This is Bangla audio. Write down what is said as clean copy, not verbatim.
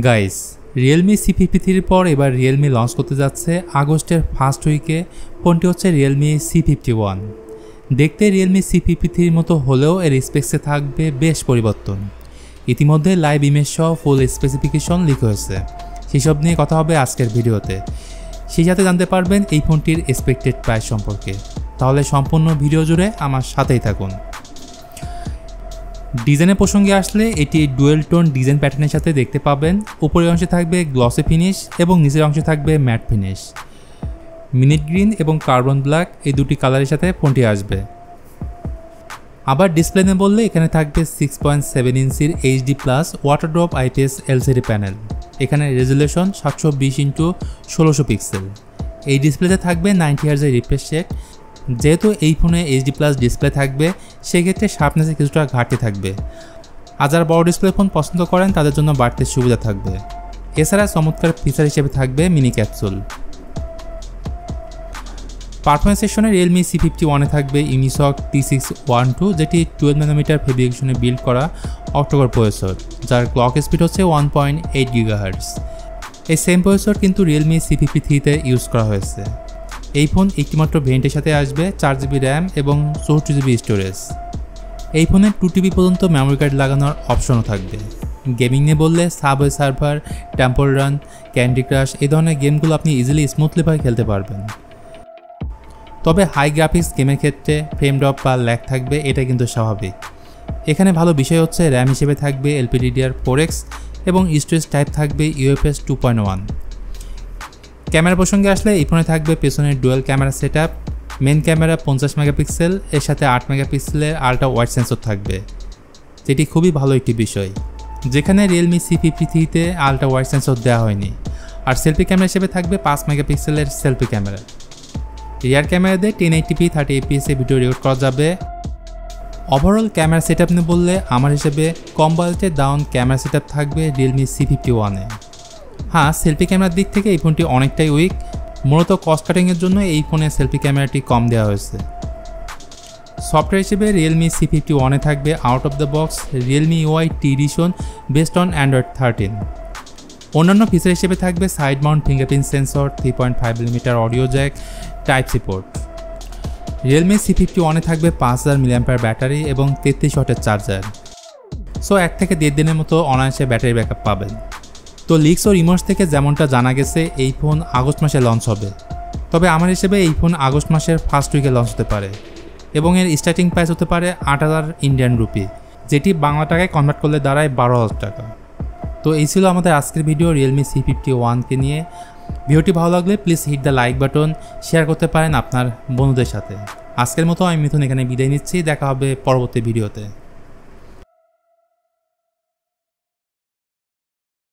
গাইস, Realme C53 পর এবার Realme লঞ্চ করতে যাচ্ছে আগস্টের ফার্স্ট উইকে। ফোনটি হচ্ছে Realme C51। দেখতে Realme C53 মতো হলেও এর স্পেক্সে থাকবে বেশ পরিবর্তন। ইতিমধ্যে লাইভ ইমেজ সহ ফুল স্পেসিফিকেশন লিক হয়েছে, সেসব নিয়ে কথা হবে আজকের ভিডিওতে। সেই সাথে জানতে পারবেন এই ফোনটির এক্সপেক্টেড প্রাইস সম্পর্কে। তাহলে সম্পূর্ণ ভিডিও জুড়ে আমার সাথেই থাকুন। ডিজাইনের প্রসঙ্গে আসলে এটি ডুয়েল টোন ডিজাইন প্যাটার্নের সাথে দেখতে পাবেন। উপরের অংশে থাকবে গ্লসি ফিনিশ এবং নিচের অংশে থাকবে ম্যাট ফিনিশ। মিনিট গ্রিন এবং কার্বন ব্ল্যাক এই দুটি কালারের সাথে ফোনটি আসবে। আবার ডিসপ্লে নিয়ে বললে এখানে থাকবে 6.7 ইঞ্চির HD+ water drop IPS LCD panel. এখানে রেজুলেশন 720x1600 পিক্সেল। এই ডিসপ্লেতে থাকবে 90 হার্জের রিফ্রেশ রেট। যেহেতু এই ফোনে HD+ ডিসপ্লে থাকবে, সেক্ষেত্রে শার্পনেসে কিছুটা ঘাটতি থাকবে। আর যারা বড় ডিসপ্লে ফোন পছন্দ করেন তাদের জন্য বাড়তি সুবিধা থাকবে। এছাড়া চমৎকার ফিচার হিসেবে থাকবে মিনি ক্যাপসুল। পারফরমেন্স সেকশনে Realme C51 এ থাকবে ইউনিসক T612, যেটি 12 nm ফেব্রিকেশনে বিল্ড করা অক্টোকোর প্রসেসর, যার ক্লক স্পিড হচ্ছে 1.8 GHz। এই সেম প্রসেসর কিন্তু Realme C53-তে ইউজ করা হয়েছে। এই ফোন একটিমাত্র ভেরিয়েন্টের সাথে আসবে 4GB র্যাম এবং 64GB স্টোরেজ। এই ফোনে 2TB পর্যন্ত মেমোরি কার্ড লাগানোর অপশনও থাকবে। গেমিং নিয়ে বললে সাবওয়ে সার্ভার, টেম্পল রান, ক্যান্ডি ক্রাশ এই ধরনের গেমগুলো আপনি ইজিলি স্মুথলিভাবে খেলতে পারবেন। তবে হাই গ্রাফিক্স গেমের ক্ষেত্রে ফ্রেম ড্রপ বা ল্যাগ থাকবে, এটা কিন্তু স্বাভাবিক। এখানে ভালো বিষয় হচ্ছে র্যাম হিসেবে থাকবে LPDDR4X এবং স্টোরেজ টাইপ থাকবে UFS 2.1। ক্যামেরা প্রসঙ্গে আসলে এই ফোনে থাকবে পেছনের dual camera setup. Main camera 50 megapixel, এর সাথে 8 মেগাপিক্সেলের আল্ট্রা ওয়াইড সেন্সর থাকবে, যেটি খুবই ভালো একটি বিষয়, যেখানে Realme C53-তে আল্ট্রা ওয়াইড সেন্সর দেওয়া হয়নি। আর সেলফি ক্যামেরা হিসেবে থাকবে 5 মেগাপিক্সেলের সেলফি ক্যামেরা। রিয়ার ক্যামেরা দিয়ে 1080p 30fps এ ভিডিও রেকর্ড করা যাবে। ওভারঅল ক্যামেরা সেটআপ নিয়ে বললে আমার হিসেবে কম বাজেটে ডাউন ক্যামেরা সেটআপ থাকবে Realme C51-এ। হ্যাঁ, সেলফি ক্যামেরার দিক থেকে এই ফোনটি অনেকটাই উইক। মূলত কস্ট কাটিংয়ের জন্য এই ফোনে সেলফি ক্যামেরাটি কম দেওয়া হয়েছে। সফটওয়্যার হিসেবে Realme C51-এ থাকবে out of the box Realme UI T Edition based on Android 13। অন্যান্য ফিচার হিসেবে থাকবে side Mount fingerprint sensor, 3.5mm audio Jack, Type-C port. Realme C51-এ থাকবে 5000 mAh ব্যাটারি এবং 33 ওয়াটের চার্জার। সো 1 থেকে 1.5 দিনের মতো অনায়াসে ব্যাটারি ব্যাকআপ পাবেন। তো লিকস ও রিমোটস থেকে যেমনটা জানা গেছে এই ফোন আগস্ট মাসে লঞ্চ হবে। তবে আমার হিসেবে এই ফোন আগস্ট মাসের ফার্স্ট উইকে লঞ্চ হতে পারে এবং এর স্টার্টিং প্রাইস হতে পারে 8000 ইন্ডিয়ান রুপি, যেটি বাংলা টাকায় কনভার্ট করলে দাঁড়ায় 12000 টাকা। তো এই ছিল আমাদের আজকের ভিডিও Realme C51-কে নিয়ে। ভিডিওটি ভালো লাগলে please hit the like button, share করতে পারেন আপনার বন্ধুদের সাথে। আজকের মতো আমি মিথুন এখানে বিদায় নিচ্ছি। দেখা হবে পরবর্তী ভিডিওতে।